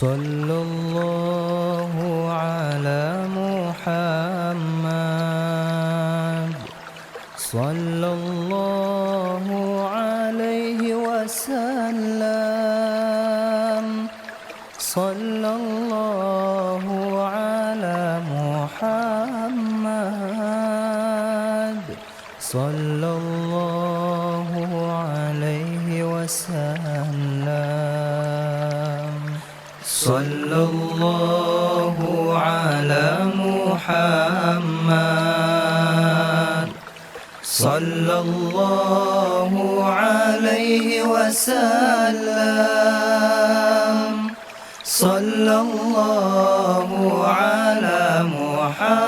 صلى الله على محمد صلى الله عليه وسلم صلى الله على محمد صلى الله عليه وسلم صلى الله على محمد صلى الله عليه وسلم صلى الله على محمد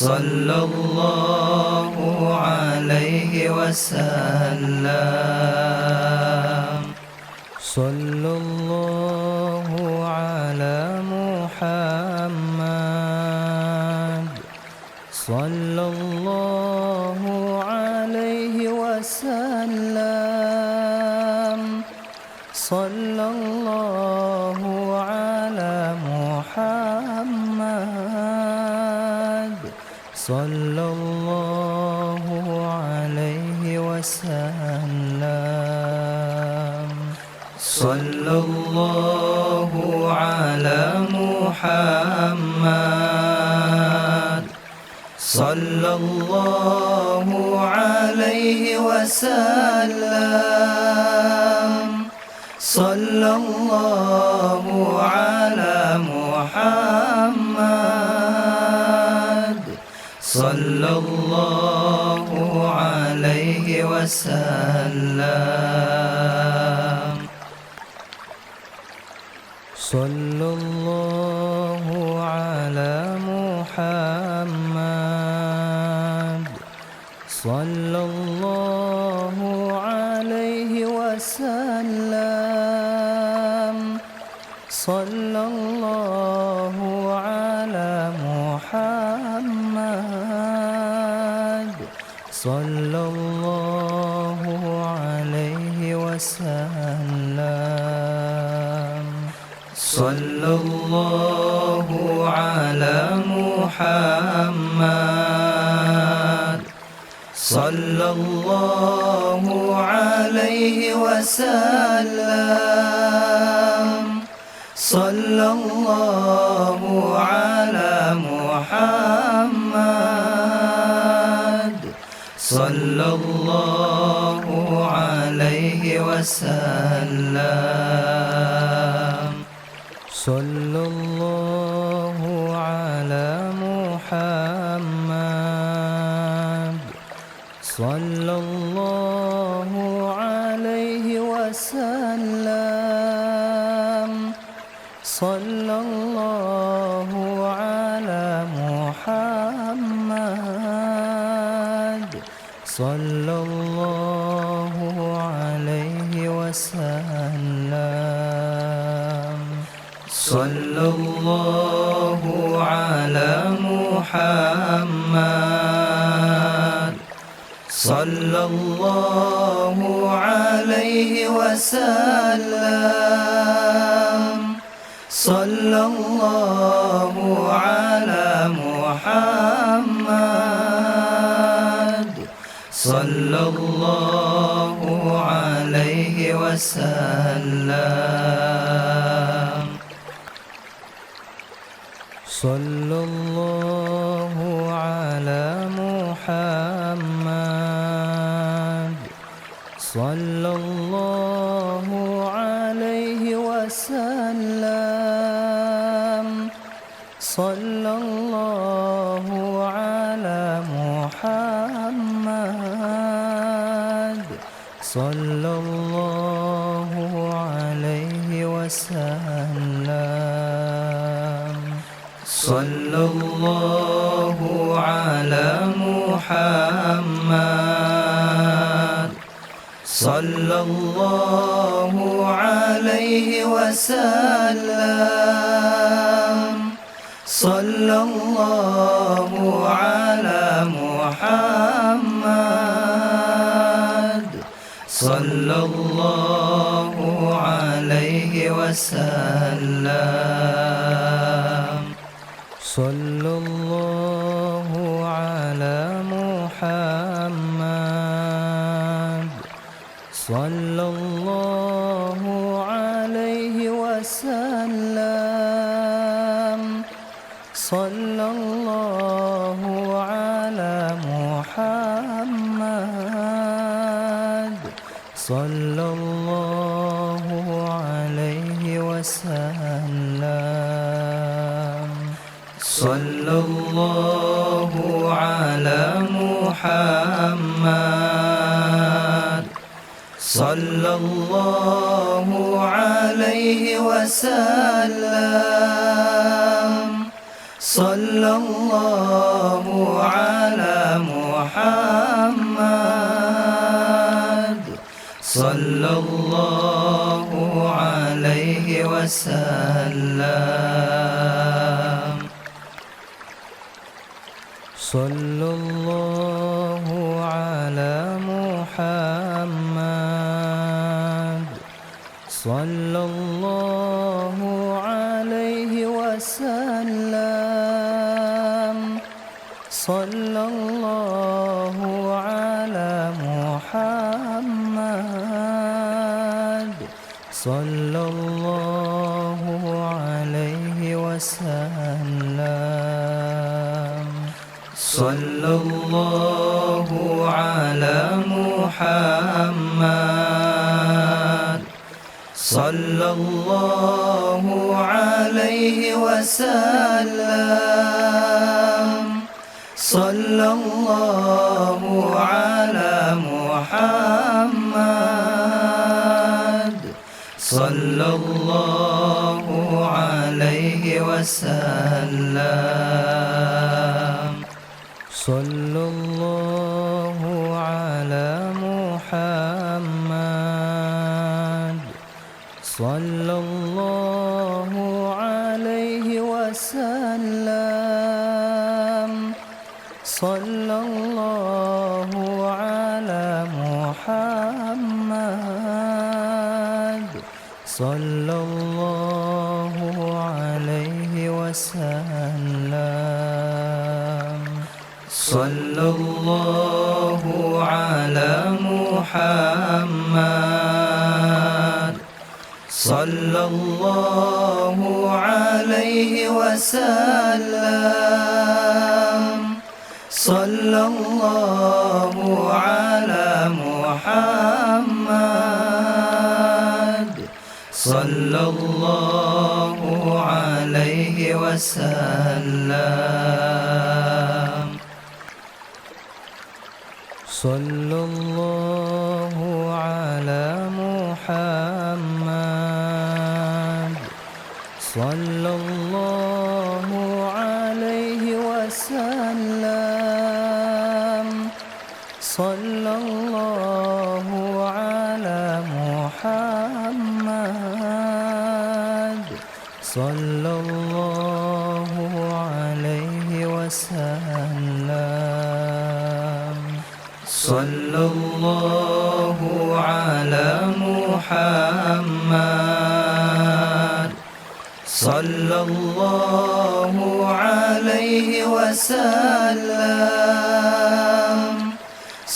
صلى الله عليه وسلم صلى الله على محمد صلى الله عليه وسلم صلى الله على محمد صلى الله عليه وسلم صلى الله على محمد صلى الله عليه وسلم صلى الله على محمد صلى الله عليه وسلم صلى الله على محمد صلى الله عليه وسلم صلى الله على محمد صلى الله عليه وسلم صلى الله على محمد صلى الله عليه وسلم صلى الله على محمد صلى الله عليه وسلم صلى الله على محمد صلى الله عليه وسلم صلى الله على محمد صلى الله عليه وسلم صلى الله على محمد صلى الله عليه وسلم صلى الله على محمد صلى الله عليه وسلم صلى الله على محمد صلى الله عليه وسلم صلى الله على محمد صلى الله عليه وسلم صلى الله على محمد صلى الله عليه وسلم صلى الله على محمد صلى الله عليه وسلم. صلى الله على محمد صلى الله عليه وسلم. صلى الله على محمد صلى الله عليه وسلم. صلى الله على محمد صلى الله عليه وسلم. صلى الله على محمد صلى الله عليه وسلم. صلى الله على محمد صلى الله عليه وسلم. صلى الله على محمد صلى الله عليه وسلم. صلى الله على محمد صلى الله عليه وسلم. صلى الله على محمد صلى الله عليه وسلم. صلى الله على محمد صلى الله عليه وسلم. صلى الله على محمد صلى الله عليه وسلم. صلى الله على محمد صلى الله عليه وسلم. صلى الله على محمد صلى الله عليه وسلم. صلى الله على محمد صلى الله عليه وسلم. صلى الله على محمد صلى الله عليه وسلم. صلى الله على محمد صلى الله عليه وسلم.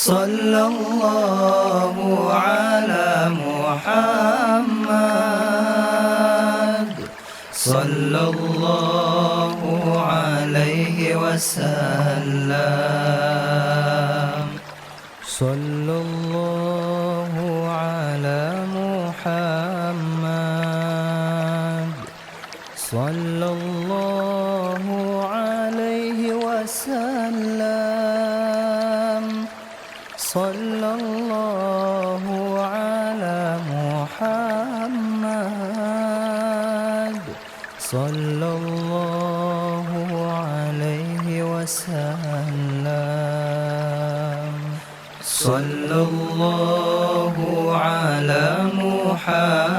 صلى الله على محمد صلى الله عليه وسلم. صلى الله على محمد صلى الله عليه وسلم. صلى الله على محمد صلى الله عليه وسلم. صلى الله على محمد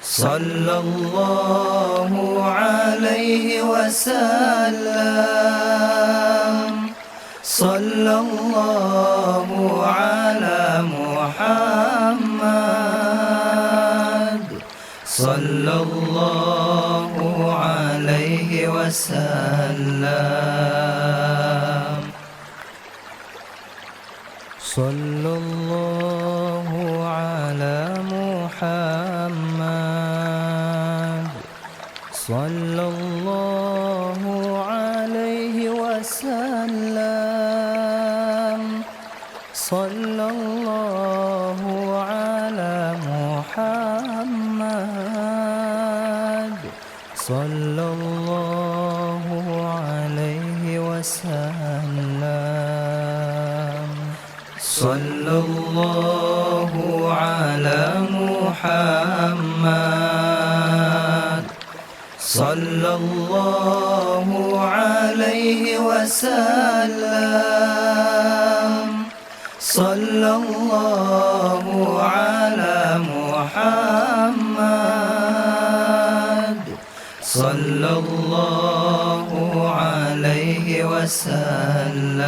صلى الله عليه وسلم. صلى الله على محمد صلى الله عليه وسلم صلى الله على محمد صلى الله عليه وسلم صلى الله على محمد صلى الله عليه وسلم صلى الله على محمد صلى الله عليه وسلم صلى الله على محمد صلى الله عليه وسلم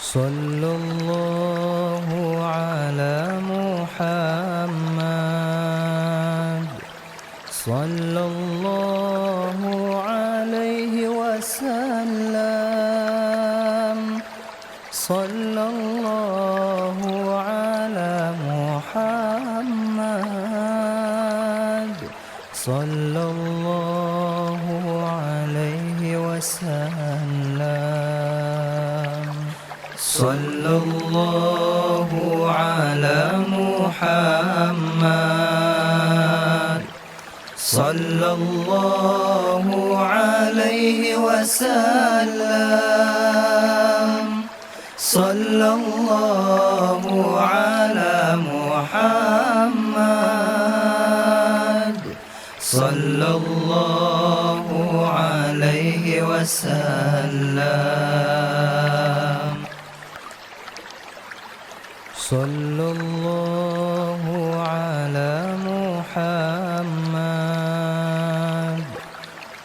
صلى الله على محمد صلى الله عليه وسلم صلى الله على محمد صلى الله عليه وسلم صلى الله على محمد صلى الله عليه وسلم صلى الله على محمد صلى الله عليه وسلم صلى الله على محمد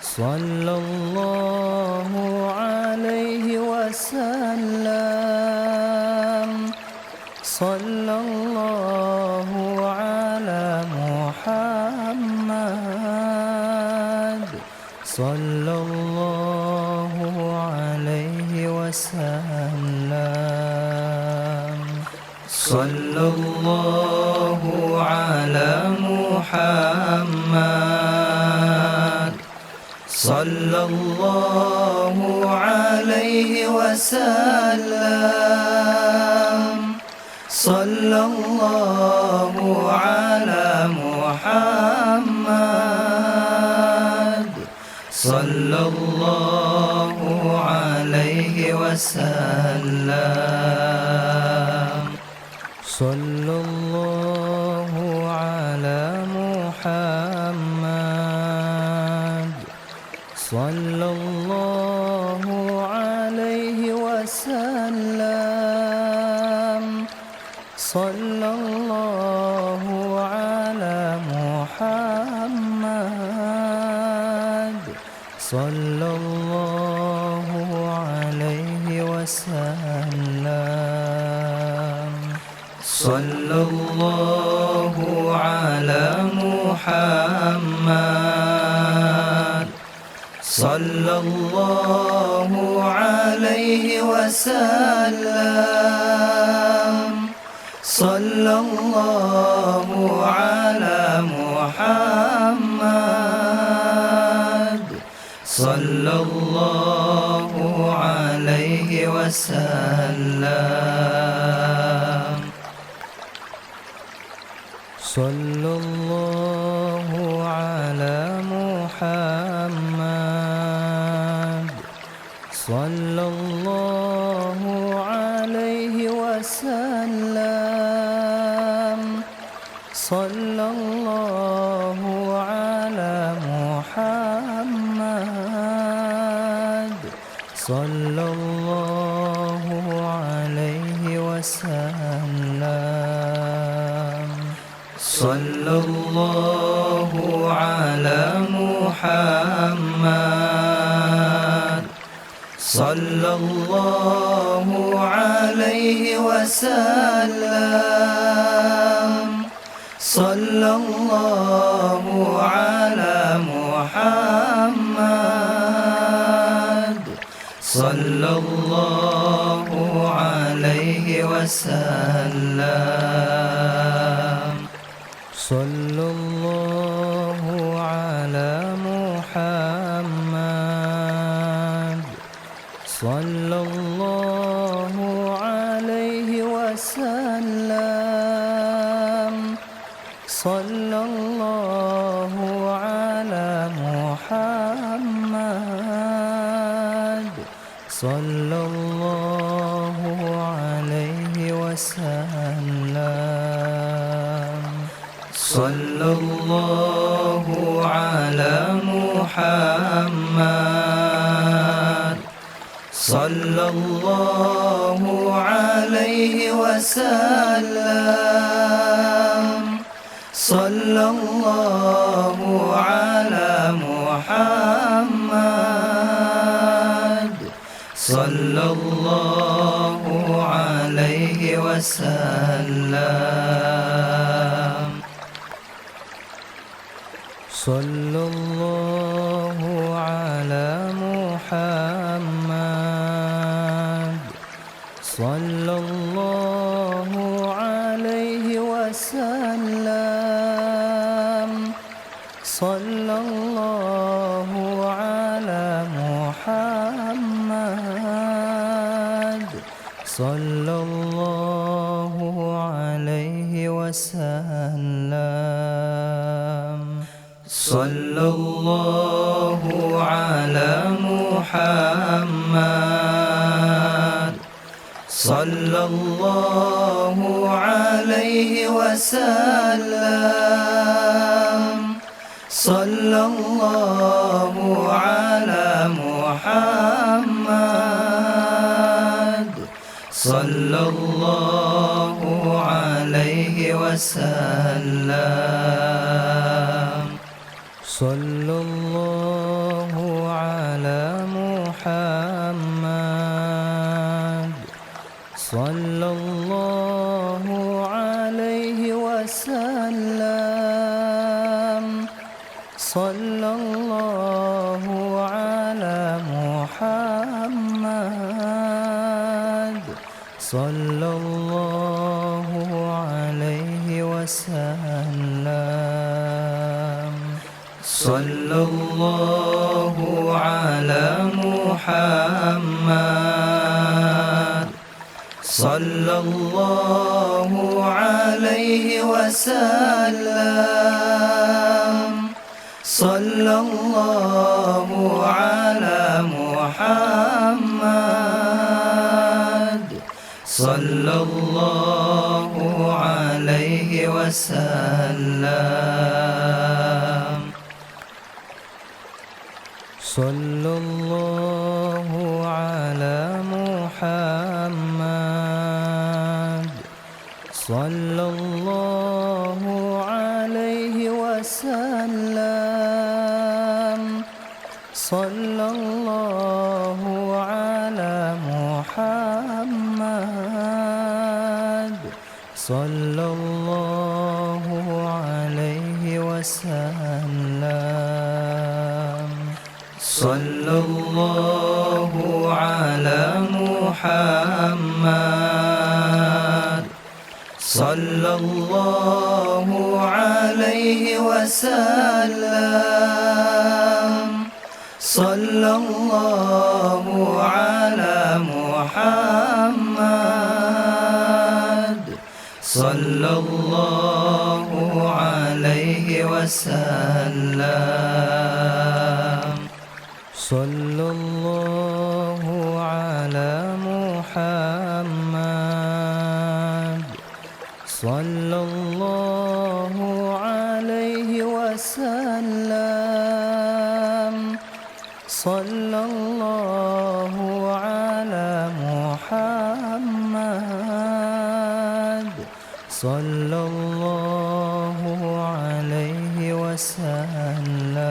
صلى الله عليه وسلم صلى الله على محمد صلى الله عليه وسلم صلى الله على محمد صلى الله عليه وسلم صلى الله على محمد صلى الله عليه وسلم صلى الله على محمد صلى الله عليه وسلم صلى الله على محمد صلى الله عليه وسلم صلى الله على محمد صلى الله عليه وسلم صلى الله على محمد صلى الله عليه وسلم صلى الله على محمد صلى الله عليه وسلم صلى الله على محمد صلى الله عليه وسلم صلى الله على محمد صلى الله عليه وسلم صلى الله على محمد صلى الله عليه وسلم صلى الله على محمد صلى الله عليه وسلم صلى الله على محمد صلى الله عليه وسلم صلى الله على محمد صلى الله عليه وسلم صلى الله على محمد صلى الله عليه وسلم صلى الله على محمد صلى الله عليه وسلم صلى الله على محمد صلى الله عليه وسلم صلى الله على محمد صلى الله عليه وسلم صلى الله على محمد صلى الله عليه وسلم صلى الله على محمد صلى الله عليه وسلم صلى الله على محمد صلى الله عليه وسلم صلى الله على محمد صلى الله عليه وسلم صلى الله على محمد صلى الله عليه وسلم صلى الله على محمد صلى الله عليه وسلم صلى الله على محمد صلى الله عليه وسلم صلى الله على محمد صلى الله عليه وسلم صلى الله على محمد صلى الله عليه وسلم صلى الله على محمد صلى الله عليه وسلم صلى الله على محمد صلى الله عليه وسلم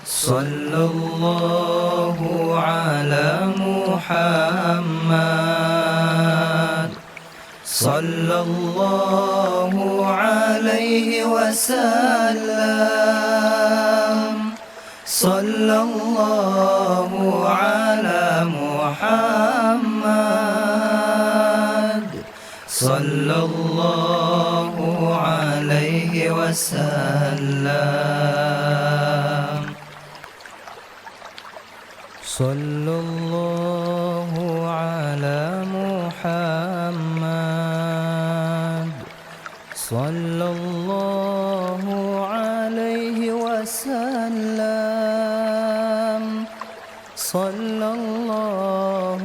صلى الله على محمد صلى الله عليه وسلم صلى الله على محمد صلى الله عليه وسلم صلى الله على محمد صلى الله عليه وسلم صلى الله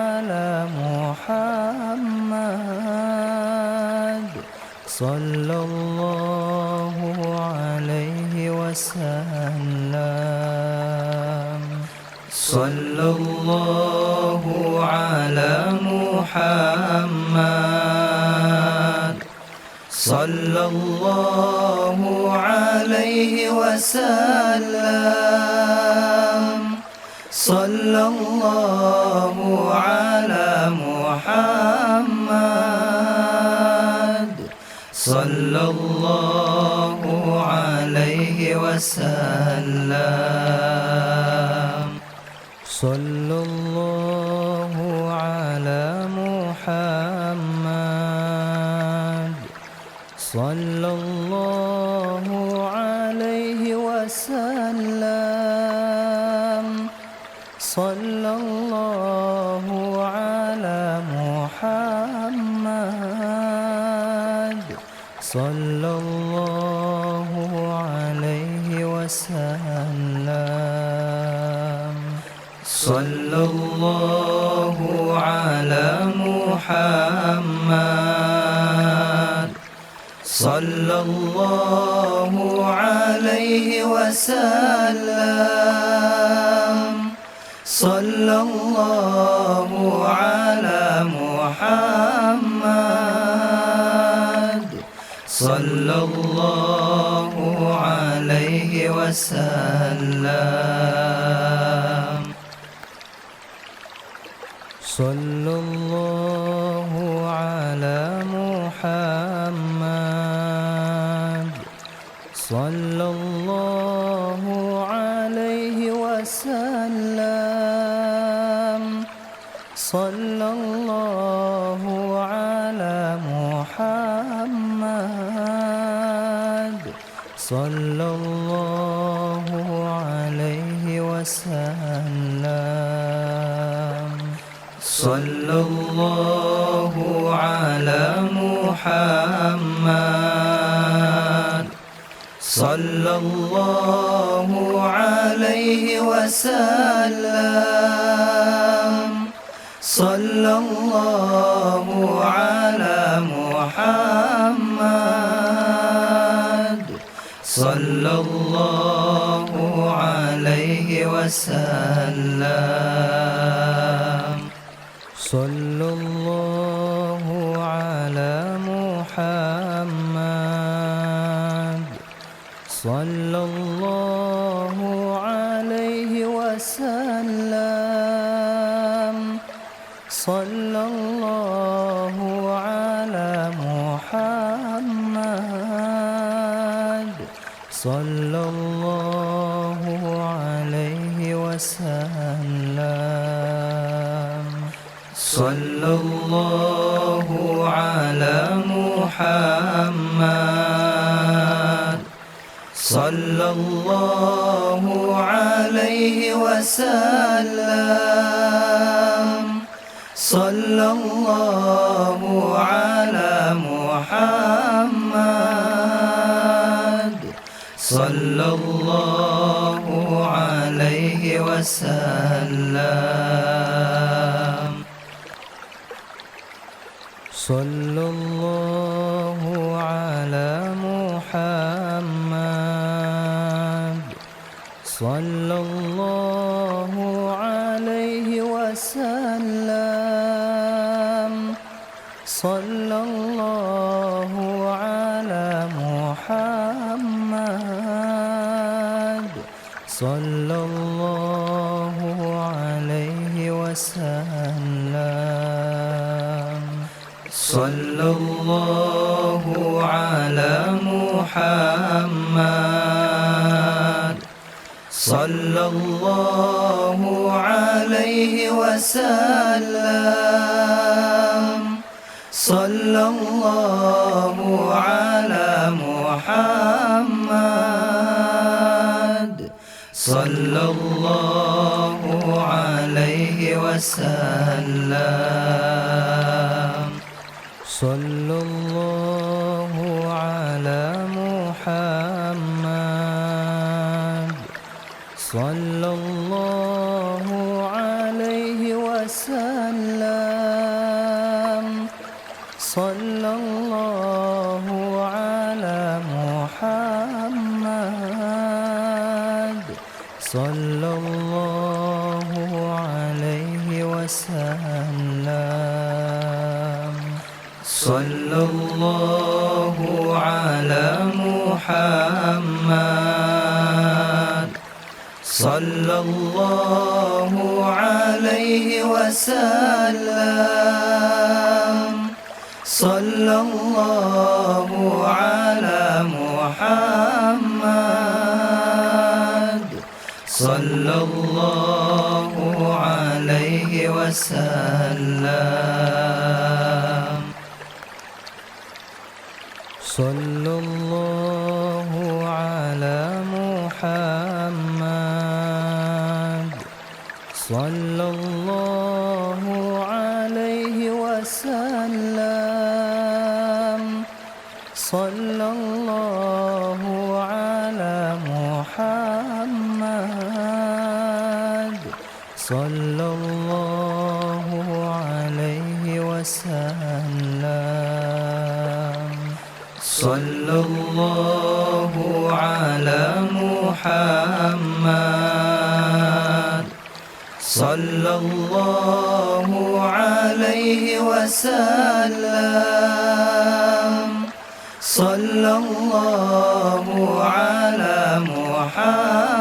على محمد صلى الله عليه وسلم صلى الله على محمد صلى الله عليه وسلم صلى الله على محمد صلى الله عليه وسلم صلى الله على محمد صلى الله عليه وسلم صلى الله على محمد صلى الله عليه وسلم صلى الله على محمد صلى الله عليه وسلم صلى الله على محمد صلى الله عليه وسلم صلى الله على محمد صلى الله عليه وسلم صلى الله على محمد صلى الله عليه وسلم صلى الله على محمد صلى الله عليه وسلم صلى الله على محمد صلى الله عليه وسلم صلى الله على محمد صلى الله عليه وسلم صلى الله على محمد صلى الله عليه وسلم صلى الله على محمد صلى الله عليه وسلم صلى الله على محمد صلى الله عليه وسلم صلى الله على محمد صلى الله عليه وسلم صلى الله على محمد صلى الله عليه وسلم صلى الله على محمد صلى الله عليه وسلم صلى الله على محمد صلى الله عليه وسلم صلى الله على محمد صلى الله عليه وسلم صلى الله على محمد صلى الله عليه وسلم صلى الله على محمد صلى الله عليه وسلم صلى الله على محمد صلى الله عليه وسلم صلى الله على محمد صلى الله عليه وسلم صلى الله على محمد صلى الله عليه وسلم صلى الله على محمد صلى الله عليه وسلم صلى الله على محمد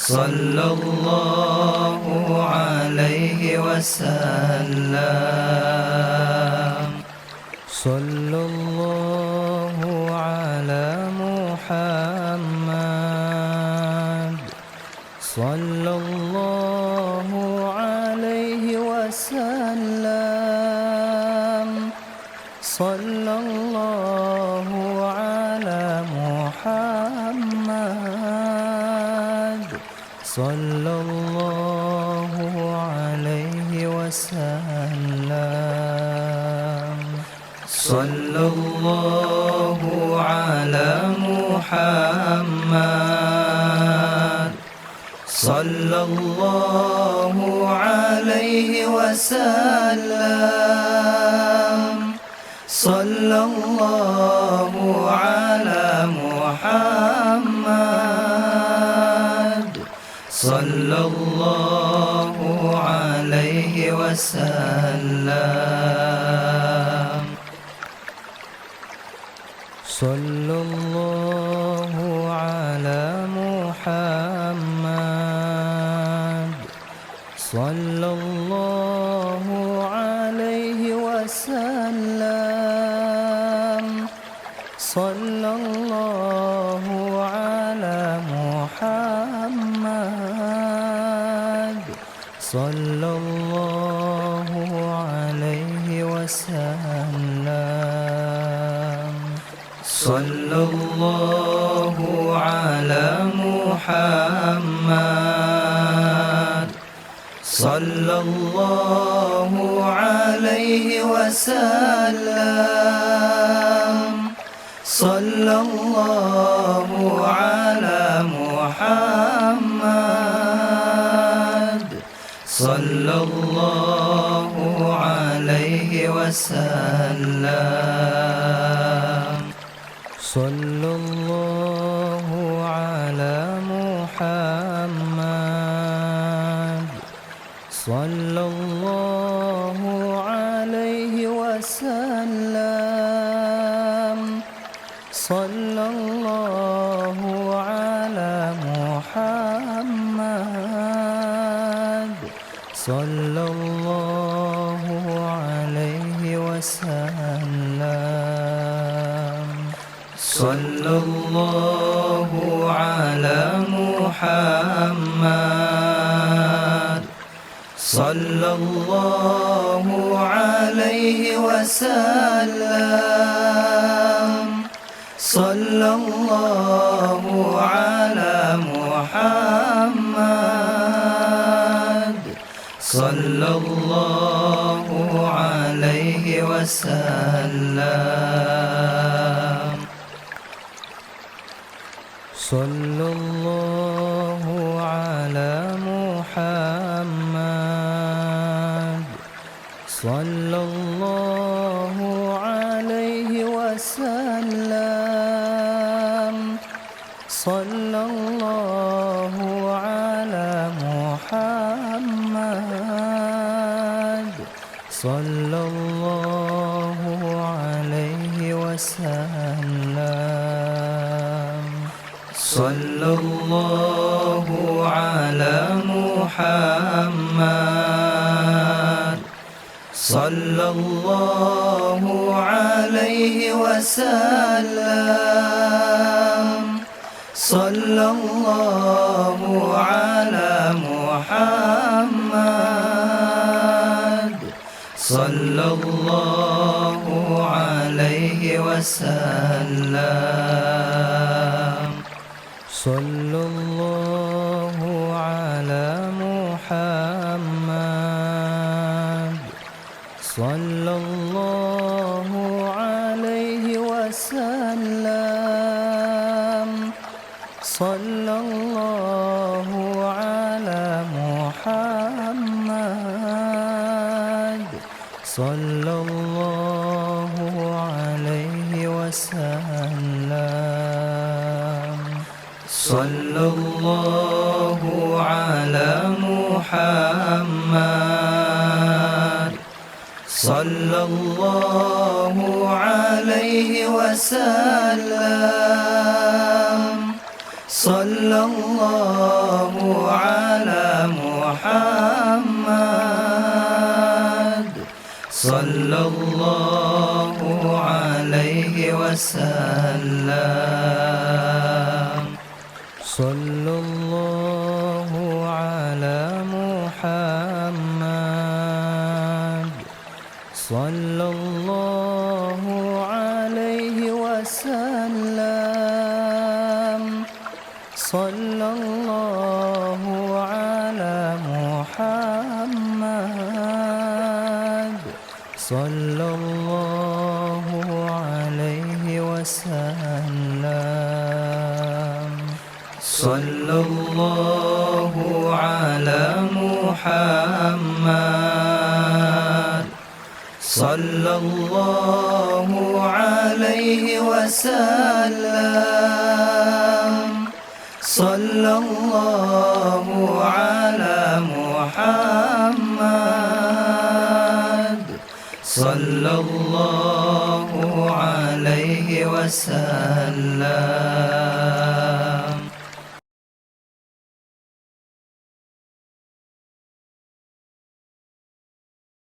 صلى الله عليه وسلم صلى الله على محمد صلى الله عليه وسلم صلى الله على محمد صلى الله عليه وسلم صلى الله على محمد صلى الله عليه وسلم صلى الله على محمد صلى الله عليه وسلم صلى الله على محمد صلى الله عليه وسلم صلى الله على محمد صلى الله عليه وسلم صلى الله على محمد صلى الله عليه وسلم صلى الله على محمد صلى الله عليه وسلم صلى الله على محمد صلى الله عليه وسلم صلى الله على محمد صلى الله عليه وسلم. صلى الله على محمد صلى الله عليه وسلم. صلى الله على محمد صلى الله عليه وسلم. صلى الله على محمد صلى الله عليه وسلم. صلى الله على محمد صلى الله عليه وسلم. صلى الله على محمد صلى الله عليه وسلم. صلى الله على محمد صلى الله عليه وسلم. صلى الله على محمد صلى الله عليه وسلم. صلى الله على محمد صلى الله عليه وسلم. صلى الله على محمد صلى الله عليه وسلم. صلى الله على محمد صلى الله عليه وسلم. صلى الله على محمد صلى الله عليه وسلم. صلى الله على محمد صلى الله عليه وسلم. صلى الله على محمد صلى الله عليه وسلم. صلى الله على محمد صلى الله عليه وسلم.